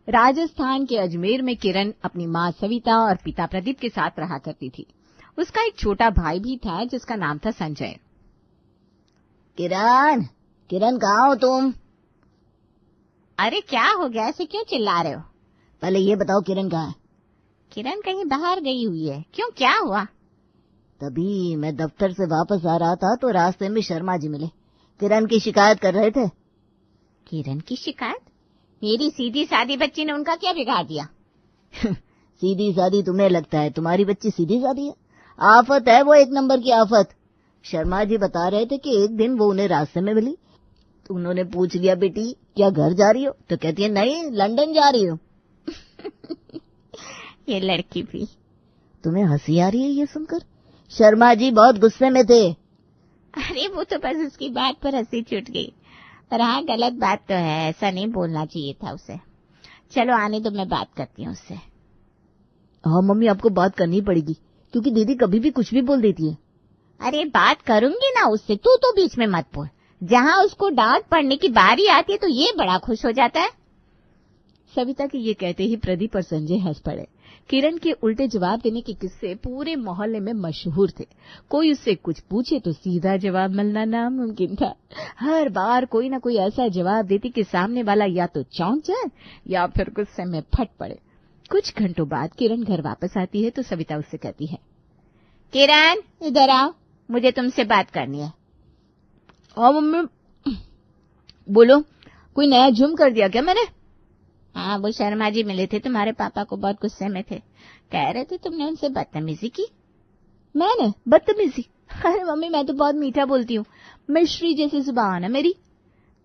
राजस्थान के अजमेर में किरण अपनी माँ सविता और पिता प्रदीप के साथ रहा करती थी। उसका एक छोटा भाई भी था जिसका नाम था संजय। किरण, किरण कहाँ हो तुम? अरे क्या हो गया, ऐसे क्यों चिल्ला रहे हो? पहले ये बताओ किरण कहाँ है? किरण कहीं बाहर गई हुई है। क्यों, क्या हुआ? तभी मैं दफ्तर से वापस आ रहा था तो रास्ते में शर्मा जी मिले। किरण की शिकायत कर रहे थे। किरण की शिकायत? मेरी सीधी सादी बच्ची ने उनका क्या बिगाड़ दिया? सीधी सादी तुम्हें लगता है? तुम्हारी बच्ची सीधी सादी है? आफत है वो, एक नंबर की आफत। शर्मा जी बता रहे थे कि एक दिन वो उन्हें रास्ते में मिली तो उन्होंने पूछ लिया, बेटी क्या घर जा रही हो? तो कहती है नहीं, लंदन जा रही हो। ये लड़की भी। तुम्हें हंसी आ रही है ये सुनकर? शर्मा जी बहुत गुस्से में थे। अरे वो तो बस उसकी बात पर हंसी छूट गई। पर हाँ, गलत बात तो है, ऐसा नहीं बोलना चाहिए था उसे। चलो आने दो, मैं बात करती हूँ उससे। हाँ मम्मी, आपको बात करनी पड़ेगी क्योंकि दीदी कभी भी कुछ भी बोल देती है। अरे बात करूंगी ना उससे, तू तो बीच में मत बोल। जहाँ उसको डांट पड़ने की बारी आती है तो ये बड़ा खुश हो जाता है। सविता के ये कहते ही प्रदीप और संजय हंस पड़े। किरण के उल्टे जवाब देने के किस्से पूरे मोहल्ले में मशहूर थे। कोई उससे कुछ पूछे तो सीधा जवाब मिलना नामुमकिन था। हर बार कोई ना कोई ऐसा जवाब देती कि सामने वाला या तो चौंक जाए या फिर गुस्से में फट पड़े। कुछ घंटों बाद किरण घर वापस आती है तो सविता उससे कहती है, किरण इधर आओ, मुझे तुमसे बात करनी है। हाँ मम्मी बोलो, कोई नया जुर्म कर दिया क्या मैंने? हाँ, वो शर्मा जी मिले थे, तुम्हारे पापा को बहुत गुस्से में थे। कह रहे थे तुमने उनसे बदतमीजी की। मैंने बदतमीजी? अरे मम्मी मैं तो बहुत मीठा बोलती हूँ, मिश्री जैसी जुबान है मेरी।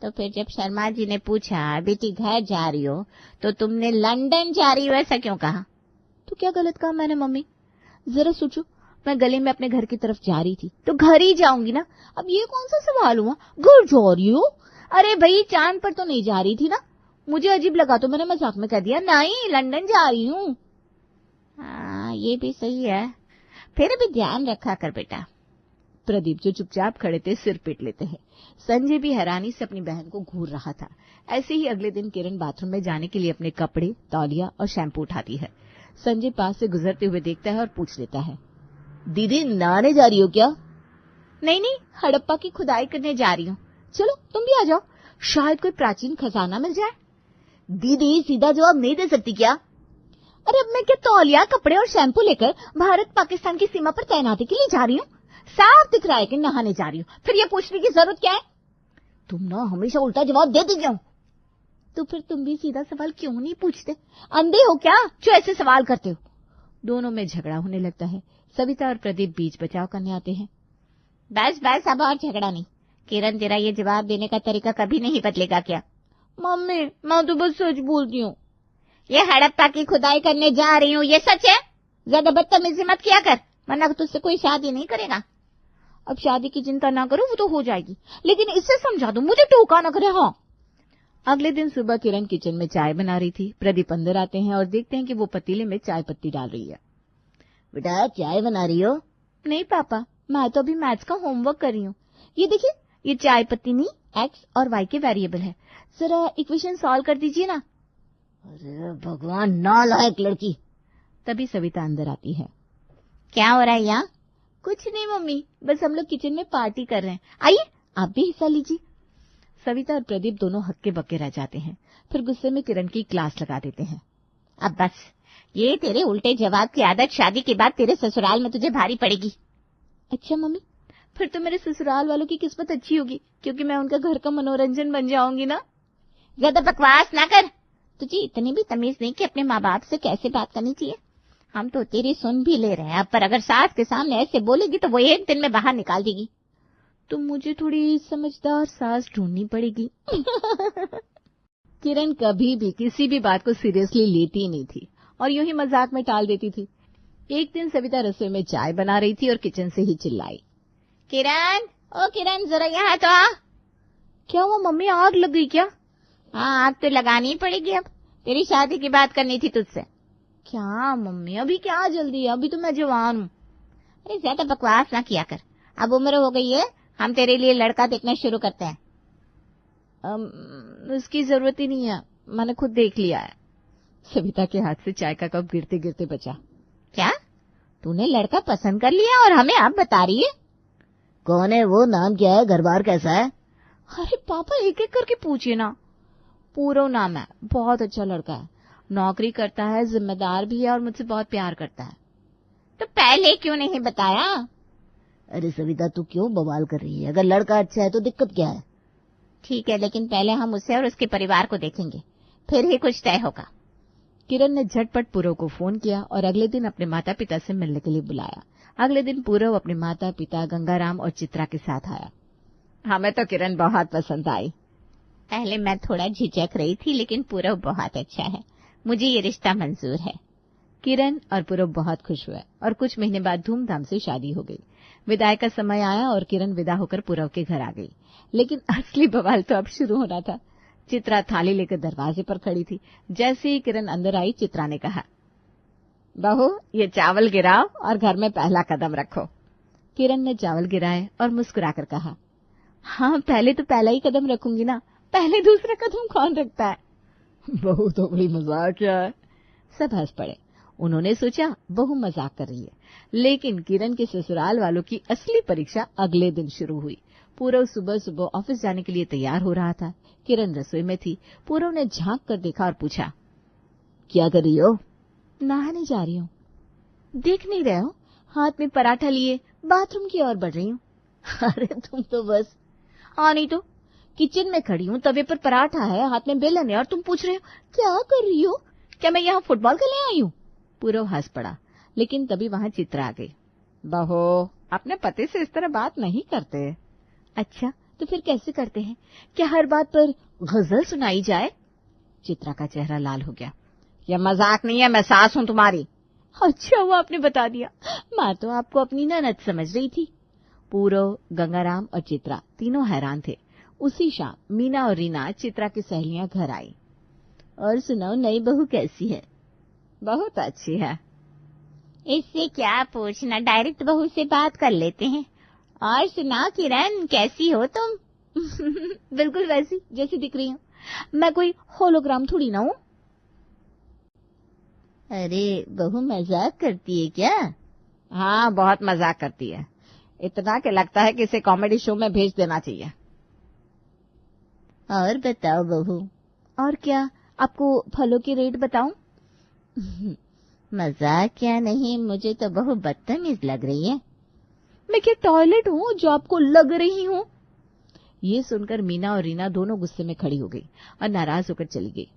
तो फिर जब शर्मा जी ने पूछा बेटी घर जा रही हो तो तुमने लंदन जा रही हो ऐसा क्यों कहा? तो क्या गलत कहा मैंने मम्मी? जरा सोचो, मैं गली में अपने घर की तरफ जा रही थी तो घर ही जाऊंगी ना। अब ये कौन सा सवाल हुआ, घर जा रही हो? अरे भाई चांद पर तो नहीं जा रही थी ना। मुझे अजीब लगा तो मैंने मजाक में कह दिया, नहीं लंदन जा रही हूँ। हाँ ये भी सही है, फिर भी ध्यान रखा कर बेटा। प्रदीप जो चुपचाप खड़े थे सिर पीट लेते हैं। संजय भी हैरानी से अपनी बहन को घूर रहा था। ऐसे ही अगले दिन किरण बाथरूम में जाने के लिए अपने कपड़े, तौलिया और शैम्पू उठाती है। संजय पास से गुजरते हुए देखता है और पूछ लेता है, दीदी नहाने जा रही हो क्या? नहीं नहीं, हड़प्पा की खुदाई करने जा रही हूँ। चलो तुम भी आ जाओ, शायद कोई प्राचीन खजाना मिल जाए। दीदी सीधा जवाब नहीं दे सकती क्या? अरे अब मैं क्या तौलिया, कपड़े और शैम्पू लेकर भारत पाकिस्तान की सीमा पर तैनाती के लिए जा रही हूँ? साफ दिख रहा है कि नहाने जा रही हूँ, फिर ये पूछने की जरूरत क्या है? तुम ना हमेशा उल्टा जवाब देती क्यों? तो फिर तुम भी सीधा सवाल क्यों नहीं पूछते? अंधे हो क्या जो ऐसे सवाल करते हो? दोनों में झगड़ा होने लगता है। सविता और प्रदीप बीच बचाव करने आते हैं। बस बस, अब और झगड़ा नहीं। किरण तेरा ये जवाब देने का तरीका कभी नहीं बदलेगा क्या? मम्मी मैं तो बस सच बोलती हूँ। ये हड़प्पा की खुदाई करने जा रही हूँ ये सच है? ज्यादा बदतमीजी मत किया कर, वरना तुझसे कोई शादी नहीं करेगा। अब शादी की चिंता ना करो, वो तो हो जाएगी, लेकिन इससे समझा दो, मुझे टोका ना करे। हाँ। अगले दिन सुबह किरण किचन में चाय बना रही थी। प्रदीप अंदर आते हैं और देखते हैं कि वो पतीले में चाय पत्ती डाल रही है। बेटा चाय बना रही हो? नहीं पापा, मैं तो अभी मैथ्स का होमवर्क कर रही हूँ। ये देखिए, ये चाय पत्ती नहीं, एक्स और वाई के वेरिएबल है, जरा इक्वेशन सॉल्व कर दीजिए ना। अरे भगवान, नालायक लड़की। तभी सविता अंदर आती है। क्या हो रहा है यहाँ? कुछ नहीं मम्मी, बस हम लोग किचन में पार्टी कर रहे हैं, आइए आप भी हिस्सा लीजिए। सविता और प्रदीप दोनों हक्के बक्के रह जाते हैं, फिर गुस्से में किरण की क्लास लगा देते हैं। अब बस, ये तेरे उल्टे जवाब की आदत शादी के बाद तेरे ससुराल में तुझे भारी पड़ेगी। अच्छा मम्मी, फिर तो मेरे ससुराल वालों की किस्मत अच्छी होगी क्योंकि मैं उनका घर का मनोरंजन बन जाऊंगी ना। ज्यादा बकवास ना कर, तुझे इतनी भी तमीज नहीं कि अपने माँ बाप से कैसे बात करनी चाहिए। हम तो तेरी सुन भी ले रहे हैं, अब पर अगर सास के सामने ऐसे बोलेगी तो वो एक दिन में बाहर निकाल देगी। तो मुझे थोड़ी समझदार सास ढूंढनी पड़ेगी। किरण कभी भी किसी भी बात को सीरियसली लेती नहीं थी और यूं ही मजाक में टाल देती थी। एक दिन सविता रसोई में चाय बना रही थी और किचन से ही चिल्लाई, किरण, ओ किरण जरा यहाँ तो आ। क्या हुआ मम्मी, आग लग गई क्या? हाँ, आग तो लगानी पड़ेगी, अब तेरी शादी की बात करनी थी तुझसे। क्या मम्मी, अभी क्या जल्दी है, अभी तो मैं जवान हूँ। अरे ज्यादा बकवास ना किया कर, अब उम्र हो गई है, हम तेरे लिए लड़का देखना शुरू करते हैं। उसकी जरूरत ही नहीं है, मैंने खुद देख लिया है। सविता के हाथ से चाय का कप गिरते गिरते बचा। क्या तूने लड़का पसंद कर लिया और हमें अब बता रही है? कौन है वो, नाम क्या है, घर बार कैसा है? अरे पापा एक एक करके पूछिए ना। पूरव नाम है, बहुत अच्छा लड़का है, नौकरी करता है, जिम्मेदार भी है और मुझसे बहुत प्यार करता है। तो पहले क्यों नहीं बताया? अरे सविता तू क्यों बवाल कर रही है? अगर लड़का अच्छा है तो दिक्कत क्या है? ठीक है, लेकिन पहले हम उसे और उसके परिवार को देखेंगे, फिर ही कुछ तय होगा। किरण ने झटपट पूरव को फोन किया और अगले दिन अपने माता पिता से मिलने के लिए बुलाया। अगले दिन पूरव अपने माता पिता गंगाराम और चित्रा के साथ आया। हमें तो किरण बहुत पसंद आई। पहले मैं थोड़ा झिझक रही थी, लेकिन पूरव बहुत अच्छा है, मुझे ये रिश्ता मंजूर है। किरण और पूरव बहुत खुश हुए और कुछ महीने बाद धूमधाम से शादी हो गई। विदाई का समय आया और किरण विदा होकर पूरव के घर आ गई, लेकिन असली बवाल तो अब शुरू होना था। चित्रा थाली लेकर दरवाजे पर खड़ी थी। जैसे ही किरण अंदर आई, चित्रा ने कहा, बहू ये चावल गिराओ और घर में पहला कदम रखो। किरण ने चावल गिराए और मुस्कुराकर कहा, हाँ पहले तो पहला ही कदम रखूंगी ना, पहले दूसरा कदम कौन रखता है? बहू तो बड़ी मजाकिया है। सब हंस पड़े। उन्होंने सोचा बहू मजाक कर रही है, लेकिन किरण के ससुराल वालों की असली परीक्षा अगले दिन शुरू हुई। पूरव सुबह सुबह ऑफिस जाने के लिए तैयार हो रहा था। किरण रसोई में थी। पूरव ने झांक कर देखा और पूछा, क्या कर रही हो? नहाने जा रही हूँ। देख नहीं रहे हो, हाथ में पराठा लिए बाथरूम की ओर बढ़ रही हूँ। अरे तुम तो बस। हाँ नहीं तो, किचन में खड़ी हूँ, तवे पर पराठा है, हाथ में बेलन है और तुम पूछ रहे हो क्या कर रही हो? क्या मैं यहाँ फुटबॉल खेलने आई हूँ? पूरव हंस पड़ा, लेकिन तभी वहां चित्रा आ गई। बहू अपने पति से इस तरह बात नहीं करते। अच्छा तो फिर कैसे करते हैं? क्या हर बात पर गजल सुनाई जाए? चित्रा का चेहरा लाल हो गया। यह मजाक नहीं है, मैं सास हूँ तुम्हारी। अच्छा वो आपने बता दिया, मैं तो आपको अपनी ननद समझ रही थी। पूरव, गंगाराम और चित्रा तीनों हैरान थे। उसी शाम मीना और रीना, चित्रा की सहेलियां, घर आई। और सुनाओ, नई बहू कैसी है? बहुत अच्छी है। इससे क्या पूछना, डायरेक्ट बहू से बात कर लेते हैं। और सुना किरण, कैसी हो तुम? बिल्कुल वैसी जैसी दिख रही हूँ, मैं कोई होलोग्राम थोड़ी ना हूँ। अरे बहू मजाक करती है क्या? हाँ बहुत मजाक करती है, इतना कि लगता है कि इसे कॉमेडी शो में भेज देना चाहिए। और बताओ बहू। और क्या, आपको फलों के रेट बताऊं? मजाक क्या नहीं, मुझे तो बहू बदतमीज लग रही है। मैं क्या टॉयलेट हूँ जो आपको लग रही हूँ? ये सुनकर मीना और रीना दोनों गुस्से में खड़ी हो गई और नाराज होकर चली गई।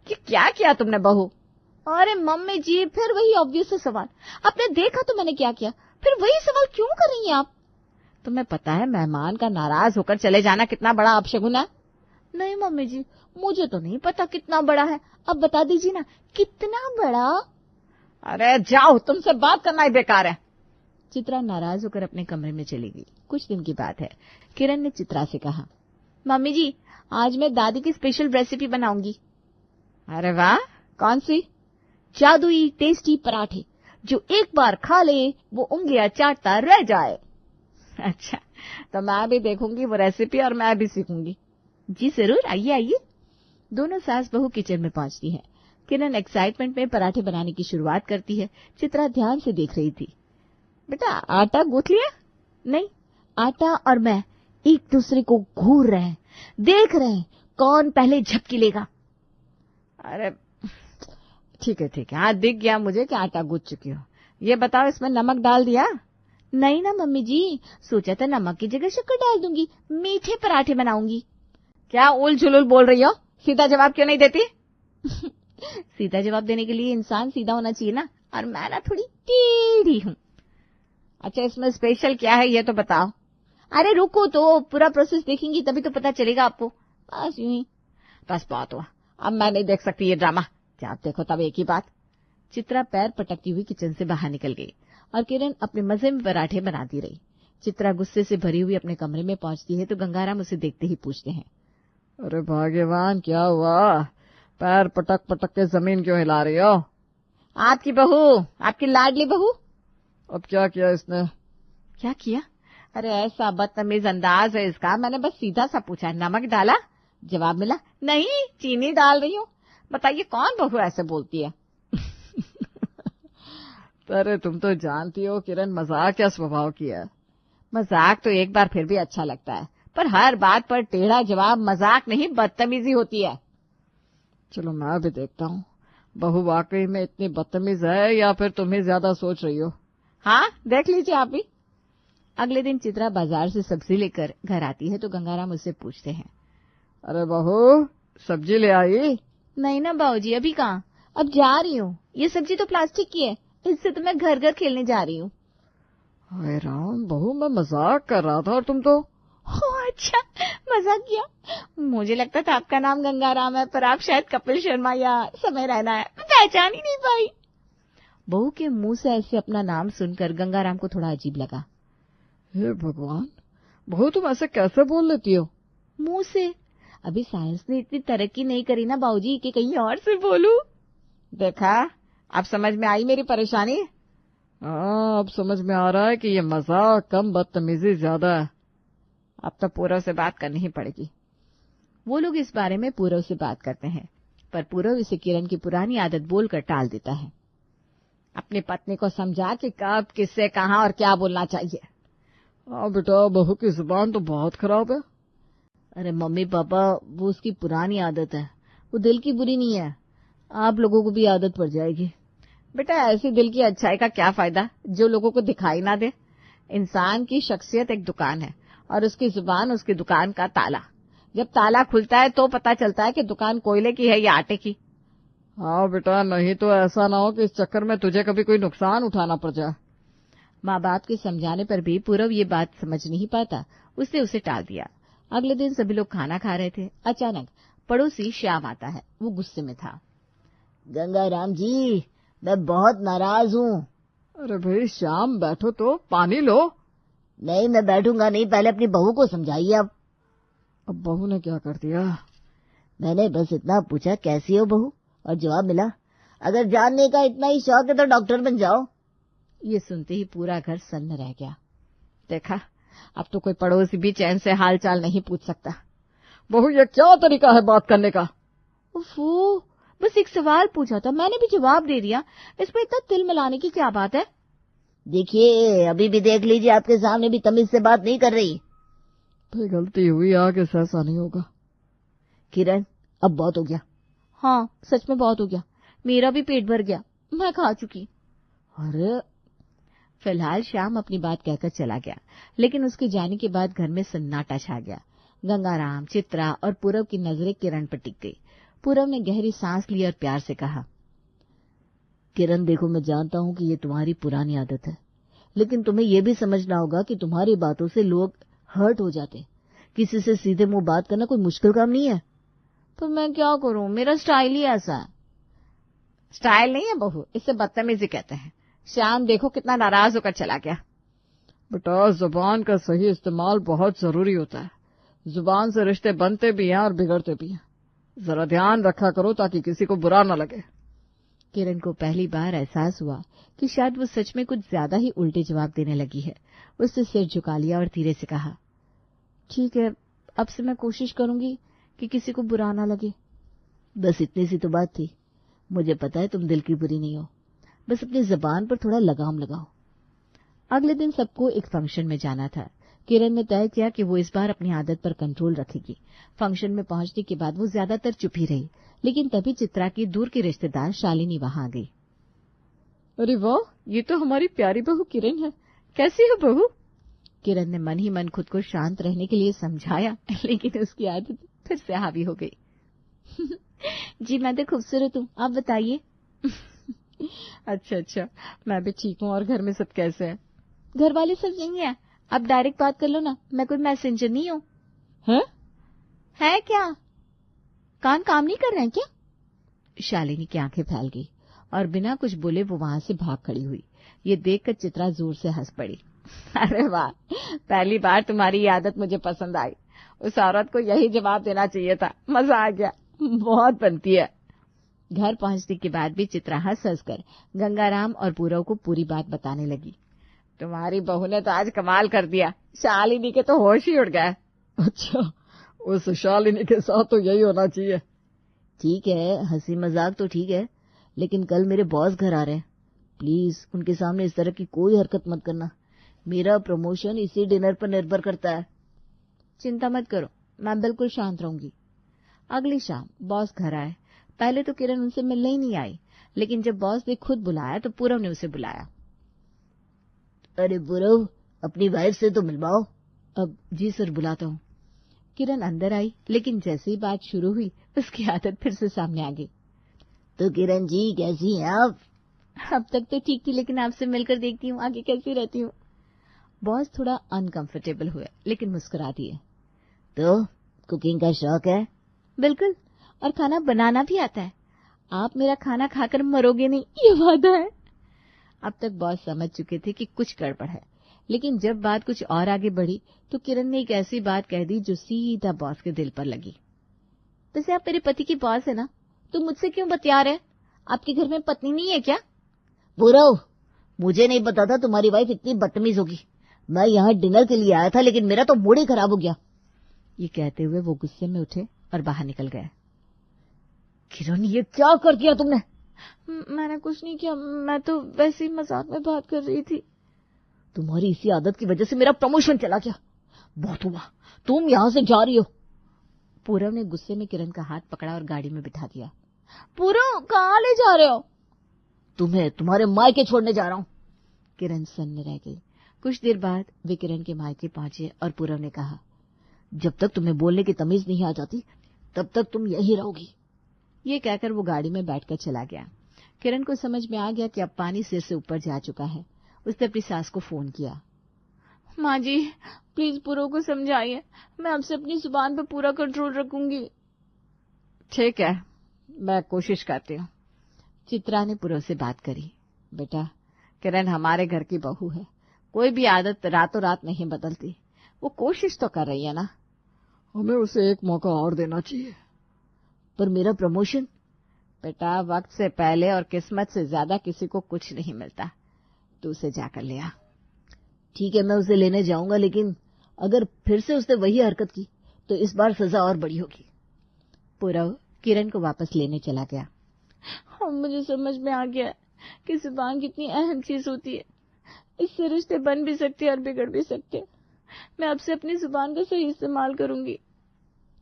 कि क्या किया तुमने बहू? अरे मम्मी जी, फिर वही ऑब्वियस सवाल। आपने देखा तो मैंने क्या किया, फिर वही सवाल क्यों कर रही हैं आप? तुम्हें पता है मेहमान का नाराज होकर चले जाना कितना बड़ा अपशगुन है? नहीं मम्मी जी, मुझे तो नहीं पता कितना बड़ा है, अब बता दीजिए ना कितना बड़ा। अरे जाओ, तुमसे बात करना ही बेकार है। चित्रा नाराज होकर अपने कमरे में चली गई। कुछ दिन की बात है, किरण ने चित्रा से कहा, मम्मी जी आज मैं दादी की स्पेशल रेसिपी बनाऊंगी। अरे वाह, कौन सी? जादुई टेस्टी पराठे, जो एक बार खा ले वो उंगलियां चाटता रह जाए। अच्छा, तो मैं भी देखूंगी वो रेसिपी और मैं भी सीखूंगी। जी जरूर, आइए आइए। दोनों सास बहू किचन में पहुंचती हैं। किरण एक्साइटमेंट में पराठे बनाने की शुरुआत करती है। चित्रा ध्यान से देख रही थी। बेटा आटा गूंथ लिया? नहीं, आटा और मैं एक दूसरे को घूर रहे हैं, देख रहे हैं कौन पहले झपकी लेगा। अरे ठीक है, हाँ दिख गया मुझे कि आटा गूंथ चुकी हो। ये बताओ, इसमें नमक डाल दिया? नहीं ना मम्मी जी, सोचा था नमक की जगह शक्कर डाल दूंगी, मीठे पराठे बनाऊंगी। क्या उल झुलुल बोल रही हो? सीधा जवाब क्यों नहीं देती? सीधा जवाब देने के लिए इंसान सीधा होना चाहिए ना, और मैं ना थोड़ी टेढ़ी हूँ। अच्छा इसमें स्पेशल क्या है ये तो बताओ। अरे रुको तो, पूरा प्रोसेस देखेंगी तभी तो पता चलेगा आपको। बस यूं ही, बस बात हुआ, अब मैं नहीं देख सकती ये ड्रामा। जब देखो तब एक ही बात। चित्रा पैर पटकती हुई किचन से बाहर निकल गई और किरण अपने मजे में पराठे बनाती रही। चित्रा गुस्से से भरी हुई अपने कमरे में पहुंचती है तो गंगाराम उसे देखते ही पूछते हैं, अरे भाग्यवान क्या हुआ, पैर पटक पटक के जमीन क्यों हिला रही हो? आपकी बहू, आपकी लाडली बहू। अब क्या किया इसने? क्या किया? अरे ऐसा बदतमीज अंदाज है इसका, मैंने बस सीधा सा पूछा, नमक डाला? जवाब मिला, नहीं चीनी डाल रही हूँ। बताइए कौन बहू ऐसे बोलती है? अरे तुम तो जानती हो किरण, मजाक क्या स्वभाव की है। मजाक तो एक बार फिर भी अच्छा लगता है, पर हर बात पर टेढ़ा जवाब मजाक नहीं बदतमीजी होती है। चलो मैं भी देखता हूँ, बहू वाकई में इतनी बदतमीज है या फिर तुम ही ज्यादा सोच रही हो। हाँ, देख लीजिए आप भी। अगले दिन चित्रा बाजार से सब्जी लेकर घर आती है तो गंगाराम उससे पूछते हैं, अरे बहू सब्जी ले आई? नहीं ना बाबूजी, अभी कहाँ, अब जा रही हूँ। ये सब्जी तो प्लास्टिक की है, इससे तो मैं घर घर खेलने जा रही हूँ। हाय राम, बहू मैं मजाक कर रहा था और तुम तो। अच्छा, मजाक किया। मुझे लगता था आपका नाम गंगाराम है, पर आप शायद कपिल शर्मा या समय रैना है, मैं पहचान ही नहीं पाई। बहू के मुंह से ऐसे अपना नाम सुनकर गंगाराम को थोड़ा अजीब लगा। हे भगवान, बहू तुम ऐसे कैसे बोल लेती हो? मुंह से? अभी साइंस ने इतनी तरक्की नहीं करी ना बाबूजी कि कहीं और से बोलूं। देखा, अब समझ में आई मेरी परेशानी। हाँ, अब समझ में आ रहा है कि ये मजाक कम बदतमीजी ज्यादा है। अब तो पूरव से बात करनी ही पड़ेगी। वो लोग इस बारे में पूरव से बात करते हैं, पर पूरव इसे किरण की पुरानी आदत बोलकर टाल देता है। अपनी पत्नी को समझा कि कब किससे कहाँ और क्या बोलना चाहिए। हाँ बेटा, बहू की जुबान तो बहुत खराब है। अरे मम्मी पापा, वो उसकी पुरानी आदत है, वो दिल की बुरी नहीं है, आप लोगों को भी आदत पड़ जाएगी। बेटा, ऐसी दिल की अच्छाई का क्या फायदा जो लोगों को दिखाई ना दे। इंसान की शख्सियत एक दुकान है और उसकी जुबान उसकी दुकान का ताला। जब ताला खुलता है तो पता चलता है कि दुकान कोयले की है या आटे की। हाँ बेटा, नहीं तो ऐसा ना हो कि इस चक्कर में तुझे कभी कोई नुकसान उठाना पड़ जाए। माँ बाप के समझाने पर भी पूरव ये बात समझ नहीं पाता, उसने उसे टाल दिया। अगले दिन सभी लोग खाना खा रहे थे। अचानक पड़ोसी श्याम आता है। वो गुस्से में था। गंगाराम जी, मैं बहुत नाराज हूँ। अरे भाई श्याम, बैठो तो पानी लो। नहीं, मैं बैठूंगा नहीं, पहले अपनी बहू को समझाइए। अब बहू ने क्या कर दिया? मैंने बस इतना पूछा कैसी हो बहू, और जवाब मिला, अगर जानने का इतना ही शौक है तो डॉक्टर बन जाओ। ये सुनते ही पूरा घर सन्न रह गया। देखा, अब तो कोई पड़ोसी भी चैन से हाल चाल नहीं पूछ सकता। बहू ये क्या तरीका है बात करने का? उफ़ो, बस एक सवाल पूछा था, मैंने भी जवाब दे दिया, इसमें इतना तिल मिलाने की क्या बात है? देखिए, अभी भी देख लीजिए, आपके सामने भी तमीज से बात नहीं कर रही। भाई गलती हुई, आगे से ऐसा नहीं होगा। किरण, अब बहुत हो गया। हाँ, सच में बहुत हो गया, मेरा भी पेट भर गया, मैं खा चुकी। अरे फिलहाल श्याम अपनी बात कहकर चला गया, लेकिन उसके जाने के बाद घर में सन्नाटा छा गया। गंगाराम, चित्रा और पूरव की नजरें किरण पर टिक गई। पूरव ने गहरी सांस ली और प्यार से कहा, किरण देखो, मैं जानता हूँ कि ये तुम्हारी पुरानी आदत है, लेकिन तुम्हें ये भी समझना होगा कि तुम्हारी बातों से लोग हर्ट हो जाते। किसी से सीधे मुंह बात करना कोई मुश्किल काम नहीं है। तो मैं क्या करूं, मेरा स्टाइल ही ऐसा है। स्टाइल नहीं है बहू, इसे बदतमीजी कहते हैं। श्याम देखो कितना नाराज होकर चला गया। बेटा, जुबान का सही इस्तेमाल बहुत जरूरी होता है। जुबान से रिश्ते बनते भी हैं और बिगड़ते भी हैं। जरा ध्यान रखा करो ताकि किसी को बुरा न लगे। किरण को पहली बार एहसास हुआ कि शायद वो सच में कुछ ज्यादा ही उल्टे जवाब देने लगी है। उसने सिर झुका लिया और धीरे से कहा, ठीक है, अब से मैं कोशिश करूंगी कि किसी को बुरा ना लगे। बस इतनी सी तो बात थी। मुझे पता है तुम दिल की बुरी नहीं हो, बस अपनी जबान पर थोड़ा लगाम लगाओ। अगले दिन सबको एक फंक्शन में जाना था। किरण ने तय किया कि वो इस बार अपनी आदत पर कंट्रोल रखेगी। फंक्शन में पहुंचने के बाद वो ज्यादातर चुप ही रही, लेकिन तभी चित्रा की दूर की रिश्तेदार शालिनी वहां आ गई। अरे वाह, ये तो हमारी प्यारी बहू किरण है। कैसी हो बहू? किरण ने मन ही मन खुद को शांत रहने के लिए समझाया, लेकिन उसकी आदत फिर से हावी हो गई। जी मैं तो खूबसूरत हूँ, आप बताइए। अच्छा, मैं भी ठीक हूँ। और घर में सब कैसे हैं? घर वाले सब यही हैं। आप डायरेक्ट बात कर लो ना, मैं कोई मैसेंजर नहीं हूँ। है क्या? कान काम नहीं कर रहे हैं क्या? शालिनी की आंखें फैल गई और बिना कुछ बोले वो वहां से भाग खड़ी हुई। ये देखकर चित्रा जोर से हंस पड़ी। अरे वाह, पहली बार तुम्हारी ये आदत मुझे पसंद आई। उस औरत को यही जवाब देना चाहिए था। मजा आ गया, बहुत बनती है। घर पहुंचने के बाद भी चित्रा हंस हंस कर गंगाराम और पूरव को पूरी बात बताने लगी। तुम्हारी बहू ने तो आज कमाल कर दिया, शालिनी के तो होश ही उड़ गए। अच्छा, उस शालिनी के साथ तो यही होना चाहिए। ठीक है, हंसी मजाक तो ठीक है, लेकिन कल मेरे बॉस घर आ रहे हैं। प्लीज उनके सामने इस तरह की कोई हरकत मत करना। मेरा प्रमोशन इसी डिनर पर निर्भर करता है। चिंता मत करो, मैं बिल्कुल शांत रहूंगी। अगली शाम बॉस घर आए। पहले तो किरण उनसे मिलने ही नहीं आई, लेकिन जब बॉस ने खुद बुलाया तो पूरव ने उसे बुलाया। अरे पूरव, अपनी वाइफ से तो मिलवाओ। अब जी सर, बुलाता हूँ। किरण अंदर आई, लेकिन जैसे ही बात शुरू हुई उसकी आदत फिर से सामने आ गई। तो किरण जी कैसी हैं आप? अब तक तो ठीक थी, लेकिन आपसे मिलकर देखती हूँ आगे कैसी रहती हूँ। बॉस थोड़ा अनकंफर्टेबल हुए, लेकिन मुस्कुरा दिए। तो कुकिंग का शौक है? बिल्कुल, और खाना बनाना भी आता है। आप मेरा खाना खाकर मरोगे नहीं, ये वादा है। अब तक बॉस समझ चुके थे कि कुछ गड़बड़ है, लेकिन जब बात कुछ और आगे बढ़ी तो किरण ने एक ऐसी बात कह दी जो सीधा बॉस के दिल पर लगी। वैसे आप मेरे पति की बॉस है ना, तो मुझसे क्यों बतिया रहे? आपके घर में पत्नी नहीं है क्या? पूरव, मुझे नहीं पता था तुम्हारी वाइफ इतनी बदतमीज होगी। मैं यहाँ डिनर के लिए आया था, लेकिन मेरा तो मूड ही खराब हो गया। ये कहते हुए वो गुस्से में उठे और बाहर निकल गए। किरण, ये क्या कर दिया तुमने? मैंने कुछ नहीं किया, मैं तो वैसे ही मजाक में बात कर रही थी। तुम्हारी इसी आदत की वजह से मेरा प्रमोशन चला गया। बहुत हुआ, तुम यहाँ से जा रही हो। पूरव ने गुस्से में किरण का हाथ पकड़ा और गाड़ी में बिठा दिया। पूरव, कहाँ ले जा रहे हो? तुम्हें तुम्हारे मायके छोड़ने जा रहा हूँ। किरण सन्न रह गई। कुछ देर बाद वे किरण के मायके पहुंचे और पूरव ने कहा, जब तक तुम्हें बोलने की तमीज नहीं आ जाती तब तक तुम यही रहोगी। ये कहकर वो गाड़ी में बैठकर चला गया। किरण को समझ में आ गया कि अब पानी सिर से ऊपर जा चुका है। उसने अपनी सास को फोन किया। माँ जी, प्लीज पूरव को समझाइए, मैं आपसे अपनी जुबान पर पूरा कंट्रोल रखूंगी। ठीक है, मैं कोशिश करती हूँ। चित्रा ने पूरव से बात करी। बेटा, किरण हमारे घर की बहू है, कोई भी आदत रातों रात नहीं बदलती। वो कोशिश तो कर रही है ना। हमें उसे एक मौका और देना चाहिए। पर मेरा प्रमोशन? बेटा, वक्त से पहले और किस्मत से ज्यादा किसी को कुछ नहीं मिलता। तू उसे जाकर ले आ। ठीक है, मैं उसे लेने जाऊंगा, लेकिन अगर फिर से उसने वही हरकत की तो इस बार सजा और बड़ी होगी। पूरव किरण को वापस लेने चला गया। मुझे समझ में आ गया कि जुबान कितनी अहम चीज होती है। इससे रिश्ते बन भी सकते और बिगड़ भी सकते। मैं अब से अपनी जुबान का सही इस्तेमाल करूंगी।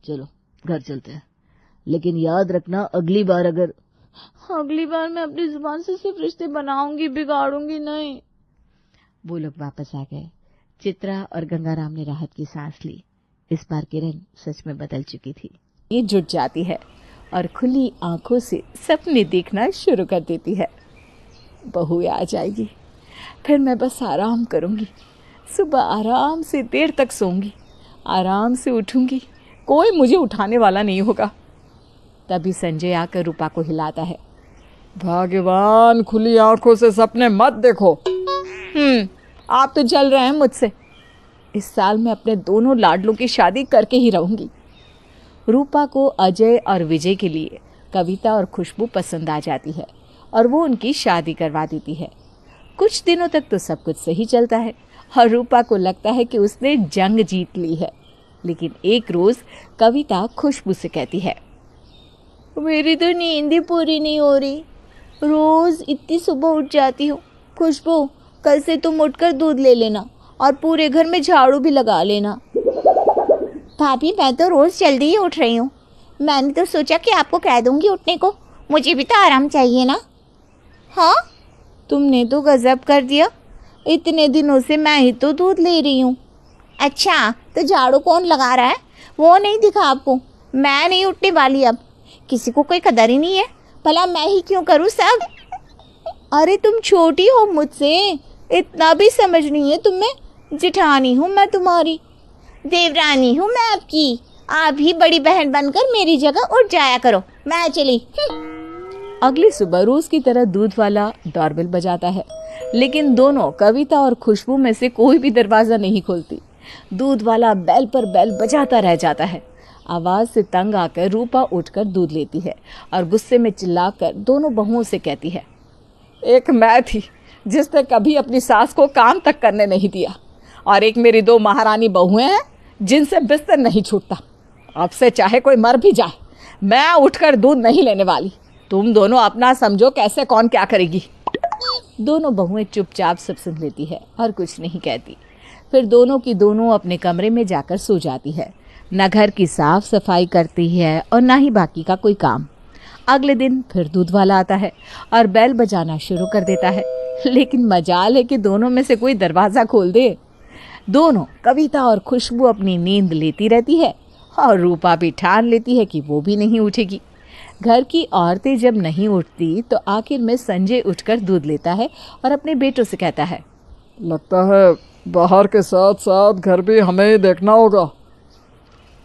चलो घर चलते हैं, लेकिन याद रखना अगली बार मैं अपनी जुबान से सिर्फ रिश्ते बनाऊंगी, बिगाड़ूंगी नहीं। वो लोग वापस आ गए। चित्रा और गंगाराम ने राहत की सांस ली। इस बार किरण सच में बदल चुकी थी। ये जुट जाती है और खुली आंखों से सपने देखना शुरू कर देती है। बहू आ जाएगी, फिर मैं बस आराम करूंगी। सुबह आराम से देर तक सोऊंगी, आराम से उठूंगी, कोई मुझे उठाने वाला नहीं होगा। तभी संजय आकर रूपा को हिलाता है। भगवान, खुली आंखों से सपने मत देखो। आप तो जल रहे हैं मुझसे। इस साल मैं अपने दोनों लाडलों की शादी करके ही रहूंगी। रूपा को अजय और विजय के लिए कविता और खुशबू पसंद आ जाती है और वो उनकी शादी करवा देती है। कुछ दिनों तक तो सब कुछ सही चलता है और रूपा को लगता है कि उसने जंग जीत ली है। लेकिन एक रोज कविता खुशबू से कहती है, मेरी तो नींद ही पूरी नहीं हो रही। रोज इतनी सुबह उठ जाती हूँ। खुशबू, कल से तुम उठकर दूध ले लेना और पूरे घर में झाड़ू भी लगा लेना। भाभी, मैं तो रोज जल्दी ही उठ रही हूँ। मैंने तो सोचा कि आपको कह दूंगी उठने को, मुझे भी तो आराम चाहिए ना। हाँ, तुमने तो गजब कर दिया। इतने दिनों से मैं ही तो दूध ले रही हूँ। अच्छा, तो झाड़ू कौन लगा रहा है वो नहीं दिखा आपको? मैं नहीं उठने वाली अब। किसी को कोई कदर ही नहीं है, भला मैं ही क्यों करूँ सब। अरे तुम छोटी हो मुझसे, इतना भी समझ नहीं है तुम्हें। जिठानी हूँ मैं तुम्हारी, देवरानी हूँ मैं आपकी। आप ही बड़ी बहन बनकर मेरी जगह उठ जाया करो। मैं चली। अगली सुबह रोज की तरह दूध वाला डोरबेल बजाता है, लेकिन दोनों कविता और खुशबू में से कोई भी दरवाजा नहीं खोलती। दूध वाला बैल पर बैल बजाता रह जाता है। आवाज से तंग आकर रूपा उठकर दूध लेती है और गुस्से में चिल्लाकर दोनों बहुओं से कहती है, एक मैं थी जिसने कभी अपनी सास को काम तक करने नहीं दिया, और एक मेरी दो महारानी बहुएं हैं जिनसे बिस्तर नहीं छूटता। अब से चाहे कोई मर भी जाए, मैं उठकर दूध नहीं लेने वाली। तुम दोनों अपना समझो कैसे कौन क्या करेगी। दोनों बहुएं चुपचाप सब सुन लेती है और कुछ नहीं कहती। फिर दोनों की दोनों अपने कमरे में जाकर सो जाती है। न घर की साफ सफाई करती है और न ही बाकी का कोई काम। अगले दिन फिर दूध वाला आता है और बेल बजाना शुरू कर देता है, लेकिन मजाल है कि दोनों में से कोई दरवाज़ा खोल दे। दोनों कविता और खुशबू अपनी नींद लेती रहती है और रूपा भी ठान लेती है कि वो भी नहीं उठेगी। घर की औरतें जब नहीं उठती तो आखिर में संजय उठकर दूध लेता है और अपने बेटों से कहता है, लगता है बाहर के साथ साथ घर भी हमें ही देखना होगा।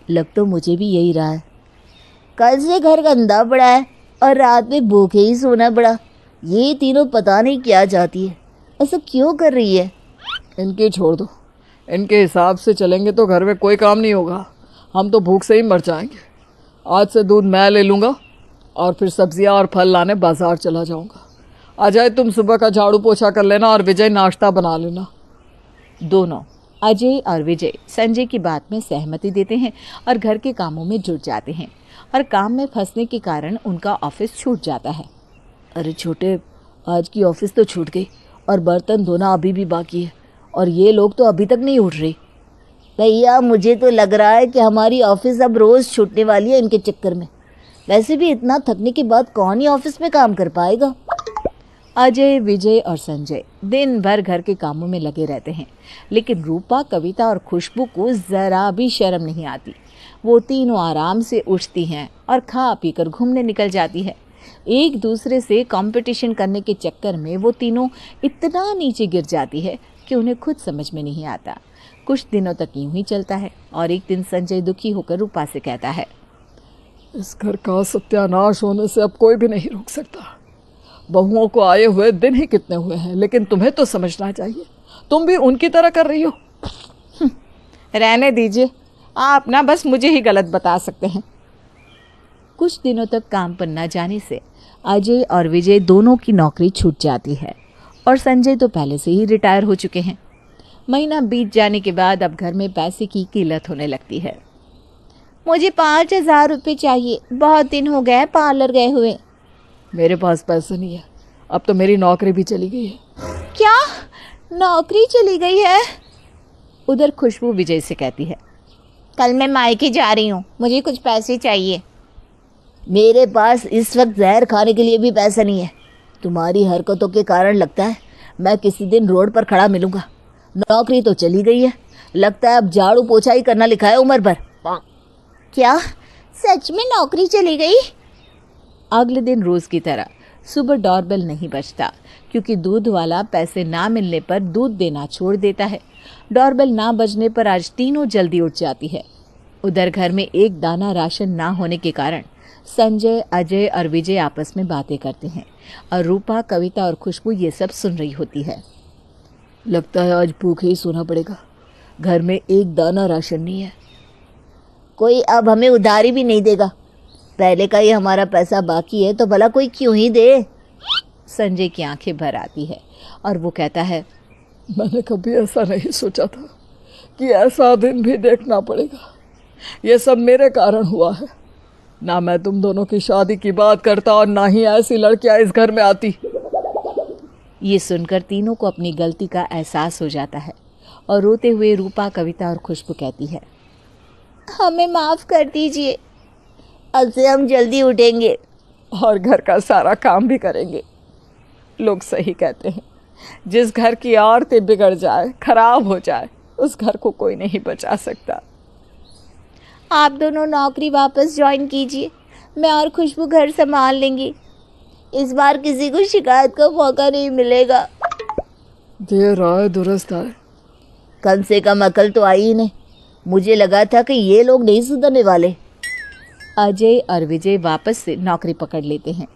लग तो मुझे भी यही रहा है। कल से घर गंदा पड़ा है और रात में भूखे ही सोना पड़ा। ये तीनों पता नहीं क्या चाहती है, ऐसा क्यों कर रही है। इनकी छोड़ दो, इनके हिसाब से चलेंगे तो घर में कोई काम नहीं होगा। हम तो भूख से ही मर जाएंगे। आज से दूध मैं ले लूँगा और फिर सब्जियां और फल लाने बाजार चला जाऊँगा। अजय तुम सुबह का झाड़ू पोछा कर लेना और विजय नाश्ता बना लेना। दोनों अजय और विजय संजय की बात में सहमति देते हैं और घर के कामों में जुट जाते हैं और काम में फंसने के कारण उनका ऑफिस छूट जाता है। अरे छोटे, आज की ऑफिस तो छूट गई और बर्तन धोना अभी भी बाकी है और ये लोग तो अभी तक नहीं उठ रहे। भैया मुझे तो लग रहा है कि हमारी ऑफिस अब रोज़ छूटने वाली है इनके चक्कर में। वैसे भी इतना थकने के बाद कौन ही ऑफिस में काम कर पाएगा। अजय, विजय और संजय दिन भर घर के कामों में लगे रहते हैं, लेकिन रूपा, कविता और खुशबू को ज़रा भी शर्म नहीं आती। वो तीनों आराम से उठती हैं और खा पी कर घूमने निकल जाती है। एक दूसरे से कंपटीशन करने के चक्कर में वो तीनों इतना नीचे गिर जाती है कि उन्हें खुद समझ में नहीं आता। कुछ दिनों तक यूं ही चलता है और एक दिन संजय दुखी होकर रूपा से कहता है, इस घर का सत्यानाश होने से अब कोई भी नहीं रोक सकता। बहुओं को आए हुए दिन ही कितने हुए हैं, लेकिन तुम्हें तो समझना चाहिए। तुम भी उनकी तरह कर रही हो। रहने दीजिए, आप ना बस मुझे ही गलत बता सकते हैं। कुछ दिनों तक काम पर न जाने से अजय और विजय दोनों की नौकरी छूट जाती है और संजय तो पहले से ही रिटायर हो चुके हैं। महीना बीत जाने के बाद अब घर में पैसे की किल्लत होने लगती है। मुझे 5,000 रुपये चाहिए, बहुत दिन हो गए पार्लर गए हुए। मेरे पास पैसे नहीं है, अब तो मेरी नौकरी भी चली गई है। क्या, नौकरी चली गई है? उधर खुशबू विजय से कहती है, कल मैं मायके जा रही हूँ, मुझे कुछ पैसे चाहिए। मेरे पास इस वक्त जहर खाने के लिए भी पैसा नहीं है। तुम्हारी हरकतों के कारण लगता है मैं किसी दिन रोड पर खड़ा मिलूंगा। नौकरी तो चली गई है, लगता है अब झाड़ू पोछा ही करना लिखा है उम्र भर। क्या सच में नौकरी चली गई? अगले दिन रोज की तरह सुबह डोरबेल नहीं बजता, क्योंकि दूध वाला पैसे ना मिलने पर दूध देना छोड़ देता है। डोरबेल ना बजने पर आज तीनों जल्दी उठ जाती है। उधर घर में एक दाना राशन ना होने के कारण संजय, अजय और विजय आपस में बातें करते हैं और रूपा, कविता और खुशबू ये सब सुन रही होती है। लगता है आज भूखे ही सोना पड़ेगा, घर में एक दाना राशन नहीं है। कोई अब हमें उधारी भी नहीं देगा। पहले का ही हमारा पैसा बाकी है तो भला कोई क्यों ही दे। संजय की आंखें भर आती है और वो कहता है, मैंने कभी ऐसा नहीं सोचा था कि ऐसा दिन भी देखना पड़ेगा। ये सब मेरे कारण हुआ है। ना मैं तुम दोनों की शादी की बात करता और ना ही ऐसी लड़कियां इस घर में आती। ये सुनकर तीनों को अपनी गलती का एहसास हो जाता है और रोते हुए रूपा, कविता और खुशबू कहती है, हमें माफ कर दीजिए, अब से हम जल्दी उठेंगे और घर का सारा काम भी करेंगे। लोग सही कहते हैं, जिस घर की औरतें बिगड़ जाए, खराब हो जाए, उस घर को कोई नहीं बचा सकता। आप दोनों नौकरी वापस ज्वाइन कीजिए, मैं और खुशबू घर संभाल लेंगी। इस बार किसी को शिकायत का मौका नहीं मिलेगा। देर आए दुरुस्त आए। कम से कम अकल तो आई ही नहीं। मुझे लगा था कि ये लोग नहीं सुधरने वाले। अजय और विजय वापस से नौकरी पकड़ लेते हैं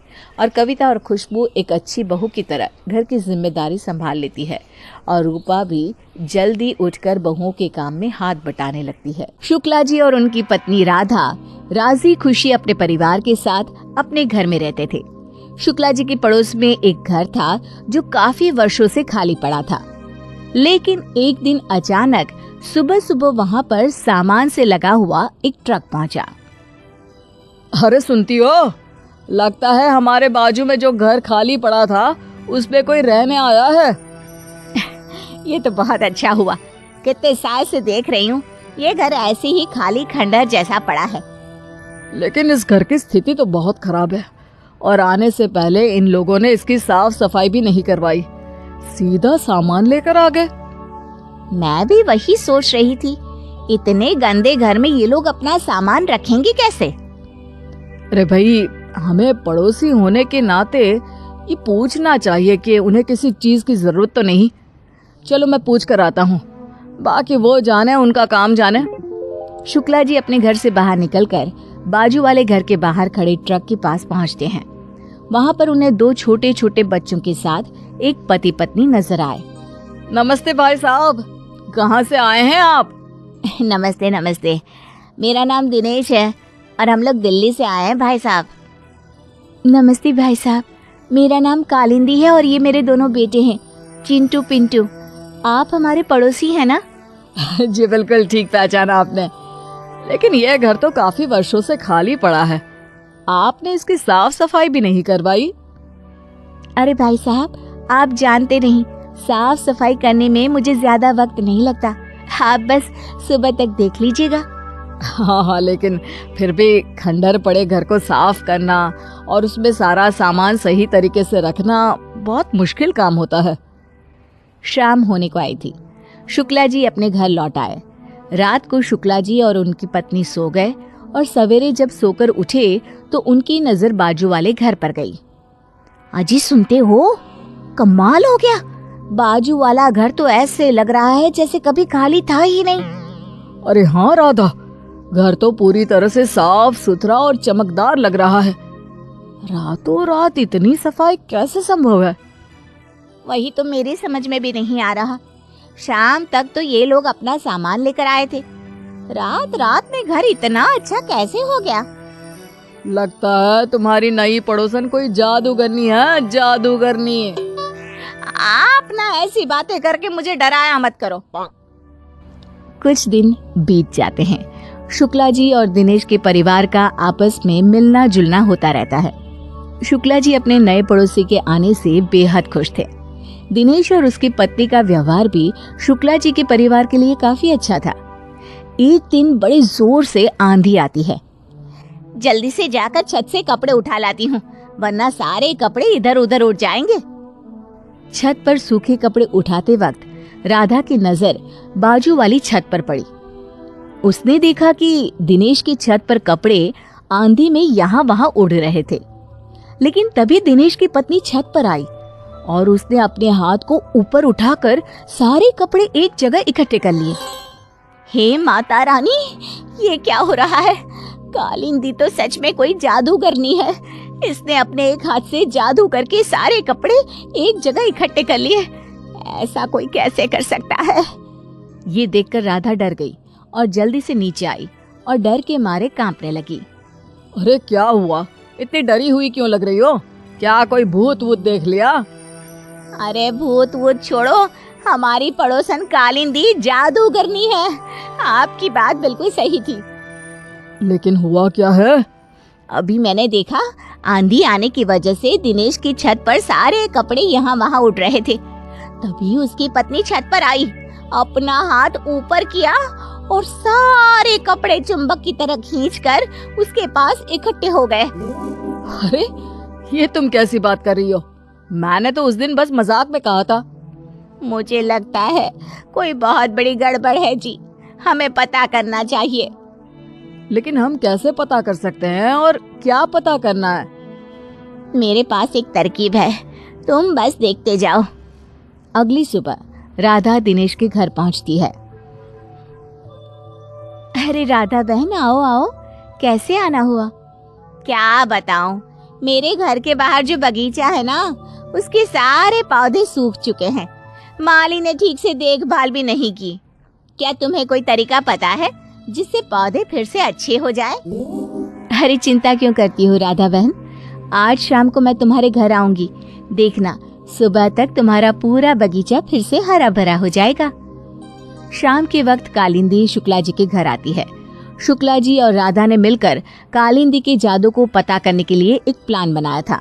और कविता और खुशबू एक अच्छी बहू की तरह घर की जिम्मेदारी संभाल लेती है और रूपा भी जल्दी उठकर बहुओं के काम में हाथ बटाने लगती है। शुक्ला जी और उनकी पत्नी राधा राजी खुशी अपने परिवार के साथ अपने घर में रहते थे। शुक्ला जी के पड़ोस में एक घर था जो काफी वर्षों से खाली पड़ा था, लेकिन एक दिन अचानक सुबह सुबह वहां पर सामान से लगा हुआ एक ट्रक पहुंचा। अरे सुनती हो, लगता है हमारे बाजू में जो घर खाली पड़ा था उस पे कोई रहने आया है। ये तो बहुत अच्छा हुआ, कितने साल से देख रही हूँ ये घर ऐसे ही खाली खंडहर जैसा पड़ा है। लेकिन इस घर की स्थिति तो बहुत खराब है और आने से पहले इन लोगों ने इसकी साफ सफाई भी नहीं करवाई, सीधा सामान लेकर आ गए। मैं भी वही सोच रही थी, इतने गंदे घर में ये लोग अपना सामान रखेंगे कैसे? अरे भाई, हमें पड़ोसी होने के नाते ये पूछना चाहिए कि उन्हें किसी चीज की जरूरत तो नहीं। चलो मैं पूछ कर आता हूँ, बाकी वो जाने, उनका काम जाने। शुक्ला जी अपने घर से बाहर निकलकर बाजू वाले घर के बाहर खड़े ट्रक के पास पहुंचते हैं। वहां पर उन्हें 2 छोटे छोटे बच्चों के साथ एक पति पत्नी नजर आए। नमस्ते भाई साहब, कहाँ से आए हैं आप? नमस्ते नमस्ते, मेरा नाम दिनेश है और हम लोग दिल्ली से आए हैं भाई साहब। नमस्ते भाई साहब, मेरा नाम कालिंदी है और ये मेरे दोनों बेटे हैं, चिंटू पिंटू। आप हमारे पड़ोसी हैं ना? जी बिल्कुल ठीक पहचाना आपने, लेकिन यह घर तो काफी वर्षों से खाली पड़ा है, आपने इसकी साफ सफाई भी नहीं करवाई। अरे भाई साहब, आप जानते नहीं, साफ सफाई करने में मुझे ज्यादा वक्त नहीं लगता, आप बस सुबह तक देख लीजिएगा। हाँ, लेकिन फिर भी खंडर पड़े घर को साफ करना और उसमें सारा सामान सही तरीके से रखना बहुत मुश्किल काम होता है। शाम होने को आई थी, शुक्ला जी अपने घर लौट आए। रात को शुक्ला जी और उनकी पत्नी सो गए और सवेरे जब सोकर उठे तो उनकी नजर बाजू वाले घर पर गई। अजी सुनते हो, कमाल हो गया, बाजू वाला घर तो ऐसे लग रहा है जैसे कभी खाली था ही नहीं। अरे हाँ राधा, घर तो पूरी तरह से साफ सुथरा और चमकदार लग रहा है। रातों रात इतनी सफाई कैसे संभव है? वही तो मेरी समझ में भी नहीं आ रहा। शाम तक तो ये लोग अपना सामान लेकर आए थे, रात रात में घर इतना अच्छा कैसे हो गया? लगता है तुम्हारी नई पड़ोसन कोई जादूगरनी है, जादूगरनी। आप ना ऐसी बातें करके मुझे डराया मत करो। कुछ दिन बीत जाते हैं। शुक्ला जी और दिनेश के परिवार का आपस में मिलना जुलना होता रहता है। शुक्ला जी अपने नए पड़ोसी के आने से बेहद खुश थे। दिनेश और उसकी पत्नी का व्यवहार भी शुक्ला जी के परिवार के लिए काफी अच्छा था। एक दिन बड़े जोर से आंधी आती है। जल्दी से जाकर छत से कपड़े उठा लाती हूँ, वरना सारे कपड़े इधर उधर उड़ जाएंगे। छत पर सूखे कपड़े उठाते वक्त राधा की नजर बाजू वाली छत पर पड़ी। उसने देखा कि दिनेश की छत पर कपड़े आंधी में यहाँ वहां उड़ रहे थे। लेकिन तभी दिनेश की पत्नी छत पर आई और उसने अपने हाथ को ऊपर उठाकर सारे कपड़े एक जगह इकट्ठे कर लिए। हे माता रानी, ये क्या हो रहा है? कालिंदी तो सच में कोई जादूगरनी है। इसने अपने एक हाथ से जादू करके सारे कपड़े एक जगह इकट्ठे कर लिए। ऐसा कोई कैसे कर सकता है? ये देखकर राधा डर गई और जल्दी से नीचे आई और डर के मारे कांपने लगी। अरे क्या हुआ, इतनी डरी हुई क्यों लग रही हो? क्या कोई भूत वूत देख लिया? अरे भूत वूत छोड़ो, हमारी पड़ोसन कालिंदी जादूगरनी है। आपकी बात बिल्कुल सही थी। लेकिन हुआ क्या है? अभी मैंने देखा, आंधी आने की वजह से दिनेश की छत पर सारे कपड़े यहाँ वहाँ उड़ रहे थे। तभी उसकी पत्नी छत पर आई, अपना हाथ ऊपर किया और सारे कपड़े चुंबक की तरह खींचकर उसके पास इकट्ठे हो गए। अरे ये तुम कैसी बात कर रही हो? मैंने तो उस दिन बस मजाक में कहा था। मुझे लगता है कोई बहुत बड़ी गड़बड़ है जी, हमें पता करना चाहिए। लेकिन हम कैसे पता कर सकते हैं और क्या पता करना है? मेरे पास एक तरकीब है, तुम बस देखते जाओ। अगली सुबह राधा दिनेश के घर पहुंचती है। अरे राधा बहन, आओ आओ, कैसे आना हुआ? क्या बताऊं, मेरे घर के बाहर जो बगीचा है ना, उसके सारे पौधे सूख चुके हैं। माली ने ठीक से देखभाल भी नहीं की। क्या तुम्हें कोई तरीका पता है जिससे पौधे फिर से अच्छे हो जाए? अरे चिंता क्यों करती हो राधा बहन, आज शाम को मैं तुम्हारे घर आऊंगी। देखना, सुबह तक तुम्हारा पूरा बगीचा फिर से हरा भरा हो जाएगा। शाम के वक्त कालिंदी शुक्ला जी के घर आती है। शुक्ला जी और राधा ने मिलकर कालिंदी के जादू को पता करने के लिए एक प्लान बनाया था।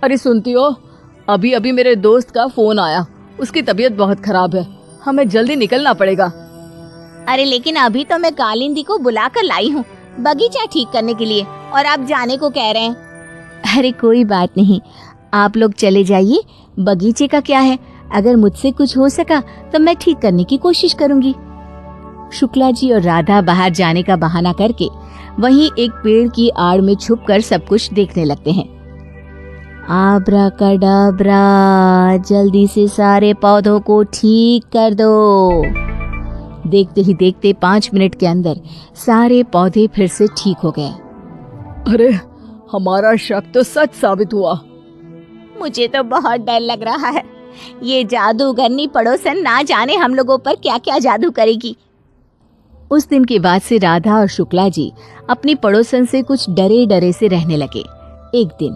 अरे सुनती हो, अभी अभी मेरे दोस्त का फोन आया, उसकी तबीयत बहुत खराब है, हमें जल्दी निकलना पड़ेगा। अरे लेकिन अभी तो मैं कालिंदी को बुला कर लाई हूँ बगीचा ठीक करने के लिए, और आप जाने को कह रहे हैं। अरे कोई बात नहीं, आप लोग चले जाइए, बगीचे का क्या है, अगर मुझसे कुछ हो सका तो मैं ठीक करने की कोशिश करूंगी। शुक्ला जी और राधा बाहर जाने का बहाना करके वहीं एक पेड़ की आड़ में छुपकर सब कुछ देखने लगते हैं। आब्राकडाब्रा, जल्दी से सारे पौधों को ठीक कर दो। देखते ही देखते 5 मिनट के अंदर सारे पौधे फिर से ठीक हो गए। अरे हमारा शक तो सच साबित हुआ। मुझे तो बहुत डर लग रहा है, ये जादूगरनी पड़ोसन ना जाने हम लोगों पर क्या क्या जादू करेगी। उस दिन के बाद से राधा और शुक्ला जी अपनी पड़ोसन से कुछ डरे डरे से रहने लगे। एक दिन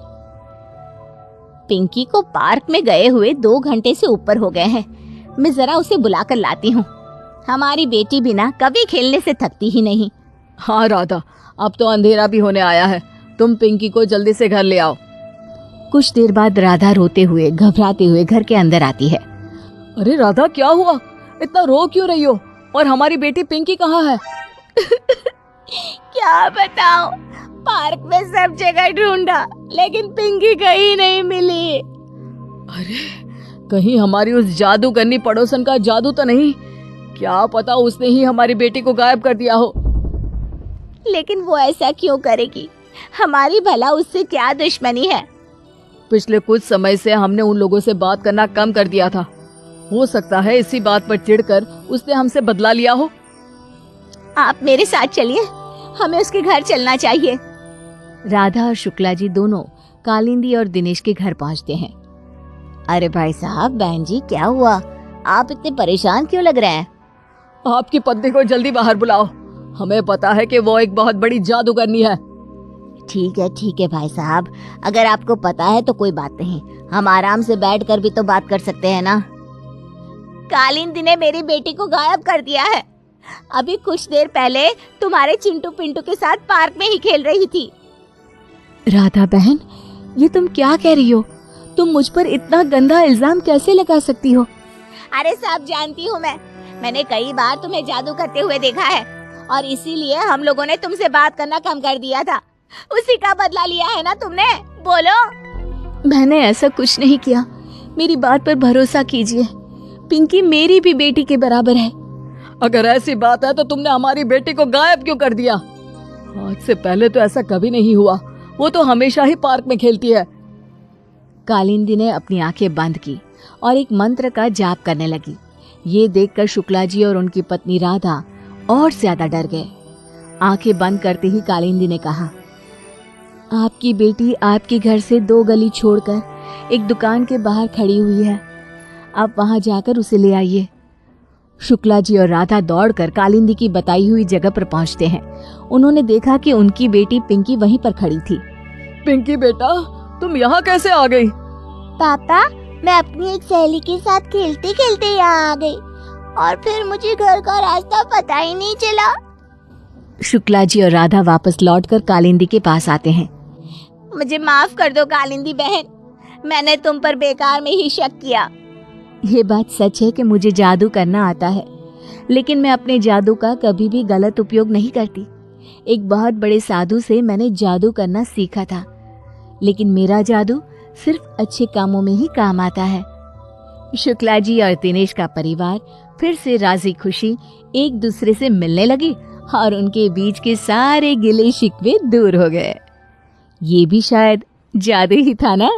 पिंकी को पार्क में गए हुए 2 घंटे से ऊपर हो गए हैं, मैं जरा उसे बुलाकर लाती हूँ। हमारी बेटी बिना कभी खेलने से थकती ही नहीं। हाँ राधा, अब तो अंधेरा भी होने आया है, तुम पिंकी को जल्दी से घर ले आओ। कुछ देर बाद राधा रोते हुए घबराते हुए घर के अंदर आती है। अरे राधा, क्या हुआ, इतना रो क्यों रही हो, और हमारी बेटी पिंकी कहाँ है? क्या बताऊं, पार्क में सब जगह ढूंढा लेकिन पिंकी कहीं नहीं मिली। अरे कहीं हमारी उस जादूगरनी पड़ोसन का जादू तो नहीं? क्या पता उसने ही हमारी बेटी को गायब कर दिया हो। लेकिन वो ऐसा क्यों करेगी, हमारी भला उससे क्या दुश्मनी है? पिछले कुछ समय से हमने उन लोगों से बात करना कम कर दिया था, हो सकता है इसी बात पर चिढ़कर उसने हमसे बदला लिया हो। आप मेरे साथ चलिए, हमें उसके घर चलना चाहिए। राधा और शुक्ला जी दोनों कालिंदी और दिनेश के घर पहुंचते हैं। अरे भाई साहब, बहन जी क्या हुआ, आप इतने परेशान क्यों लग रहे हैं? आपकी पत्नी को जल्दी बाहर बुलाओ, हमें पता है कि वो एक बहुत बड़ी जादूगरनी है। ठीक है भाई साहब, अगर आपको पता है तो कोई बात नहीं, हम आराम से बैठकर भी तो बात कर सकते हैं ना। कालिंदी ने मेरी बेटी को गायब कर दिया है, अभी कुछ देर पहले तुम्हारे चिंटू पिंटू के साथ पार्क में ही खेल रही थी। राधा बहन, ये तुम क्या कह रही हो? तुम मुझ पर इतना गंदा इल्जाम कैसे लगा सकती हो? अरे सब जानती हूँ मैंने कई बार तुम्हें जादू करते हुए देखा है, और इसीलिए हम लोगों ने तुमसे बात करना कम कर दिया था। उसी का बदला लिया है ना तुमने, बोलो। मैंने ऐसा कुछ नहीं किया, मेरी बात पर भरोसा कीजिए, पिंकी मेरी भी बेटी के बराबर है। अगर ऐसी बात है तो तुमने हमारी बेटी को गायब क्यों कर दिया? आज से पहले तो ऐसा कभी नहीं हुआ, वो तो हमेशा ही पार्क में खेलती है। कालिंदी ने अपनी आंखें बंद की और एक मंत्र का जाप करने लगी। ये देखकर शुक्ला जी और उनकी पत्नी राधा और ज्यादा डर गए। आंखें बंद करते ही कालिंदी ने कहा, आपकी बेटी आपके घर से 2 गली छोड़कर एक दुकान के बाहर खड़ी हुई है, आप वहां जाकर उसे ले आइए। शुक्ला जी और राधा दौड़कर कालिंदी की बताई हुई जगह पर पहुंचते हैं। उन्होंने देखा कि उनकी बेटी पिंकी वहीं पर खड़ी थी। पिंकी बेटा, तुम यहाँ कैसे आ गई? पापा, मैं अपनी एक सहेली के साथ खेलते खेलते यहाँ आ गई और फिर मुझे घर का रास्ता पता ही नहीं चला। शुक्ला जी और राधा वापस लौटकर कालिंदी के पास आते हैं। मुझे माफ कर दो कालिंदी बहन, मैंने तुम पर बेकार में ही शक किया। ये बात सच है कि मुझे जादू करना आता है, लेकिन मैं अपने जादू का कभी भी गलत उपयोग नहीं करती। एक बहुत बड़े साधु से मैंने जादू करना सीखा था, लेकिन मेरा जादू सिर्फ अच्छे कामों में ही काम आता है। शुक्ला जी और दिनेश का परिवार फिर से राजी खुशी एक दूसरे से मिलने लगी और उनके बीच के सारे गिले शिकवे दूर हो गए। ये भी शायद जादू ही था ना।